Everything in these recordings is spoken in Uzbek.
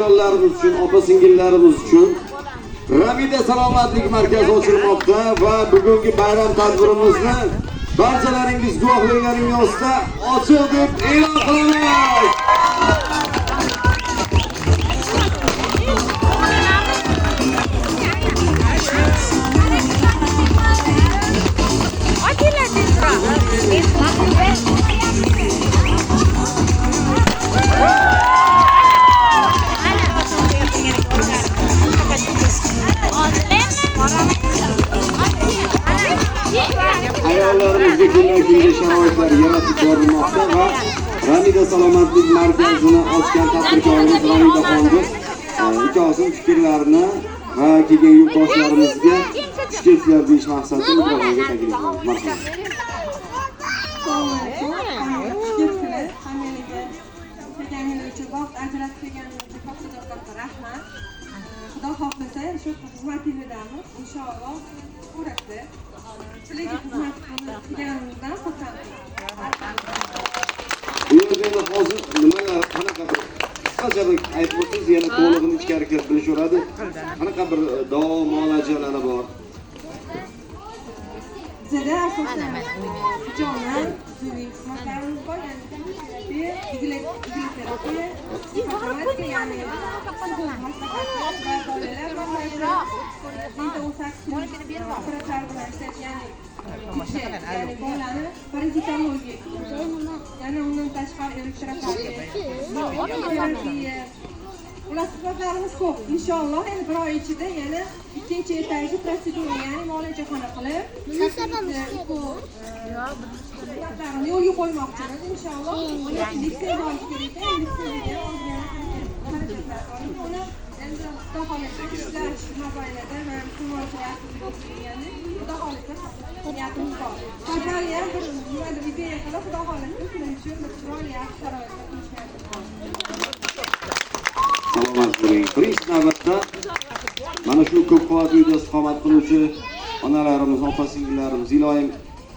Ayollarimiz uchun, opa-singillarimiz uchun Ramida Salomatlik markazi ochilmoqda va bugungi bayram tadbirimizni barchalaringiz guvohliklaring ostida ochiq deb e'lon qilamiz. Ayollarımızga kundan-kunga sharoitlar yaratib borilmoqda va Ramida Salomatlik markazini ochgan tadbirkorimiz Ramida xonga ikki fikrlarini va kelgan yurtdoshlarimizga xushketlar deyish maqsadida mikrofonga taklif qilamiz. Marhamat. Assalomu alaykum. Xushketlar. Hammaga kelganingiz uchun, vaqt ajratib kelganingiz uchun katta rahmat. Xudo xohlasa shu xizmatingizlarni inshaalloh ko'rasiz. Sizlarga xizmat qilib kelganimizdan xursandman. Bu yerda hozir nimalar, qanaqa bir qisqacha bir aytib o'tsangiz, yana to'lig'ini ichkari kirib bilishaveradi. Qanaqa bir davo muolajalari bor? Bizda asosan hijomlar, tibbiy xizmatlarimiz bor, ya'ni terapiya, igli terapiya, ya'ni psixolog maslahatchi va bolalar apparatlar bilan ishlash, ya'ni bolani parazitologik, yana undan tashqari elektroterapiya, ular xizmatlarimiz ko'p. Inshaalloh endi bir oy ichida yana ikkinchi etajli protsedura, ya'ni muolajaxona qilib, xizmatlarni yo'lga qo'ymoqchimiz. Inshaalloh litsenziya olish kerak ekan, litsenziyaga olgan harakatlar bor. Uni endi xudo xohlasa ishlash mobaynida va musulmonchilar bo'lgani xudo xohlasa niyatimiz bor. Faqat ham bir nimadir ideya qilib, xudo xohlasa shuning uchun bir chiroyli yaxshi sharoitda qilishni Salomat bo'ling. Birinchi navbatda mana shu ko'p qavatli uyda istiqomat qiluvchi onalarimiz, opa-singillarimiz iloyim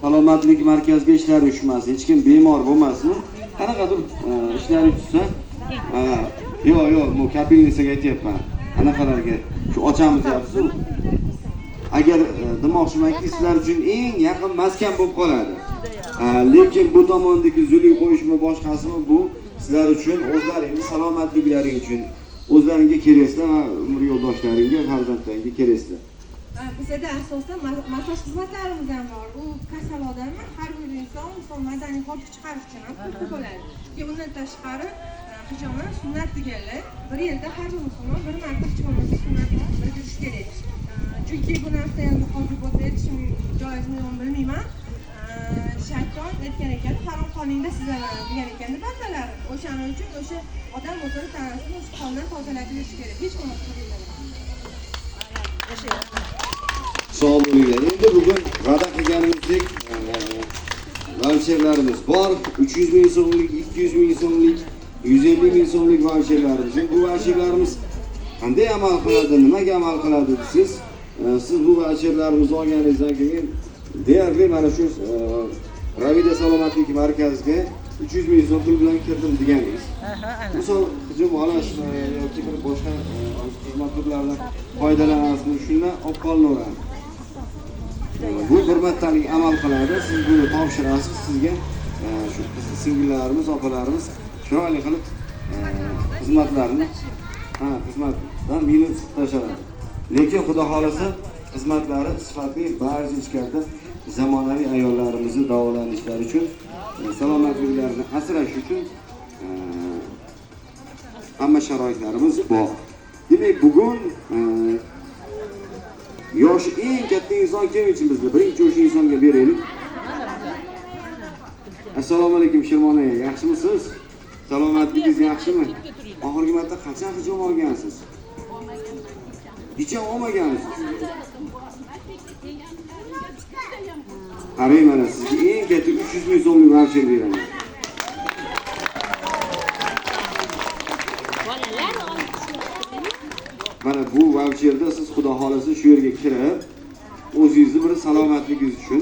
salomatlik markaziga ishlari tushmasin, hech kim bemor bo'lmasin. Qanaqadir ishlari tushsa, yo'q, bu kapelnisaga aytyapman. Anaqalarga shu ochamiz deyapsiz. Agar demoqchimanki, sizlar uchun eng yaqin maskan bo'lib qoladi. Lekin bu tomondagi zulm qo'yishmi, boshqasimi bu sizlar uchun, o'zlaringiz salomatliklaring uchun, o'zlaringga kerakli va umr yo'ldoshlaringga, farzandlaringga kerakli. Bizda asosan massaj xizmatlarimiz ham bor. U kasal odamlar har bir inson madaniy hordiq chiqarish uchun ham pul bo'ladi. Undan tashqari hijomlar sunnat deganlar. Bir yilda har bir musulmon bir marta hijomlarga sunnat bildirish kerak. Chunki bu narsa endi hozir bo'lsa aytishim joizmi yo'qmi bilmayman. Shayton aytgan ekan, harom qoningda sizlar degan ekan bandalar. O'shaning uchun o'sha odam o'zini tanasini o'sha qondan tozalab yurish kerak. Hech bo'lmasa Sog' bo'linglar. Endi bugun va'da qilganimizdek voucherlarimiz bor. 300 ming so'mlik, 200 ming so'mlik, 150 ming so'mlik voucherlarimiz. Bu voucherlarimiz qanday amal qiladi, nimaga amal qiladi desiz, siz bu voucherlarimizni olganingizdan keyin deyarli mana shu Ramida Salomatlik markaziga 300 ming so'm pul bilan kirdim deganingiz. Misol hujum olashmi yoki bir boshqa xizmat turlaridan foydalanasizmi, shundan olib qolinaveradi. Bu bir martalik amal qiladi. Siz buni topshirasiz, sizga shu singillarimiz, opalarimiz chiroyli qilib xizmatlarni xizmatdan minus tashadi. Lekin xudo xolasa xizmatlari sifatli, barcha ichkarida zamonaviy ayollarimizni davolanishlari uchun, salomatliklarini asrash uchun hamma sharoitlarimiz bor. Demak, bugun yoshi eng katta inson kim uchun bizga? Birinchi o'sha insonga beraylik. Assalomu alaykum Shirmon aka, yaxshimisiz? Salomatligingiz yaxshimi? Oxirgi marta qachon hijom olgansiz? Necha olmagansiz? Qarang, mana sizga eng katta 300 ming so'mlik voucher beraman. Mana bu voucherda siz xudo xolasa shu yerga kirib, o'zingizni bir salomatligingiz uchun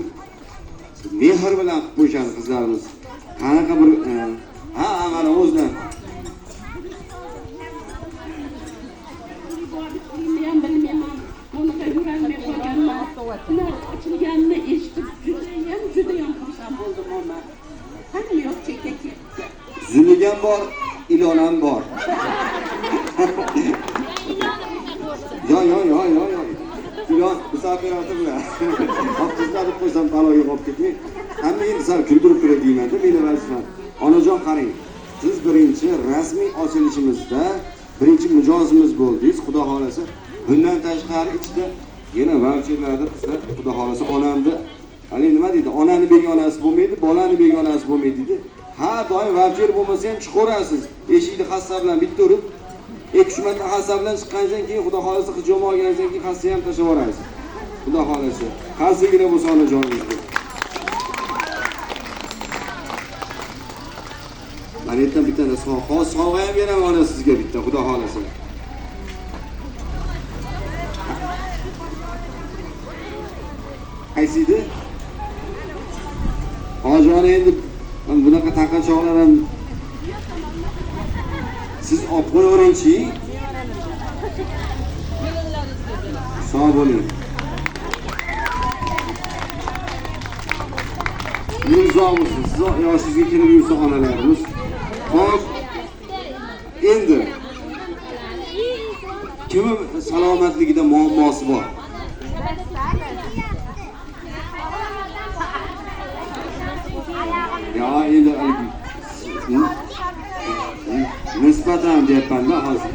mehr bilan qilib qo'yishadi qizlarimiz. Qanaqa bir mana o'zidan ular ochilganini eshitib judayam xursand bo'ldim ona. Hamma yoq chekka ketdi. Zuligan bor, ilonam bor. Yo. Ilon musofirati bilan. Qizlar deb qo'ysam baloga qolib ketmay. Hamma endi sal kuldirib turay deyman-da, meni vazifam. Onajon qarang. Siz birinchi rasmiy ochilishimizda birinchi mijozimiz bo'ldingiz, xudo xolasa. Bundan tashqari ichida yana voucherlarni qilsa, xudo xolasa onamni, hali nima deydi? Onani begonasi bo'lmaydi, bolani begonasi bo'lmaydi deydi. Ha, doim voucher bo'lmasa ham chiqarasiz. Eshikni hassa bilan bitta urib, 2-3 marta hassa bilan chiqqandan keyin xudo xolasa hijom olgandan keyin hassa ham tashlab yuborasiz. Xudo xolasa. Qaysigina bo'lsa onajoningizga. Manetdan bittani sovg'a ham beraman ona sizga bitta, xudo xolasa. Qaysiydi? Hojoni endi bunaqa taqinchoqlar ham siz olib qo'yaveringchi. Sog' bo'ling. Yurzoqmisiz, siz yoshingizga kelib yursa onalarimiz. Xo'p. Endi kimning salomatligida muammosi bor? Ya endi nisbatan deyapman-da hozir.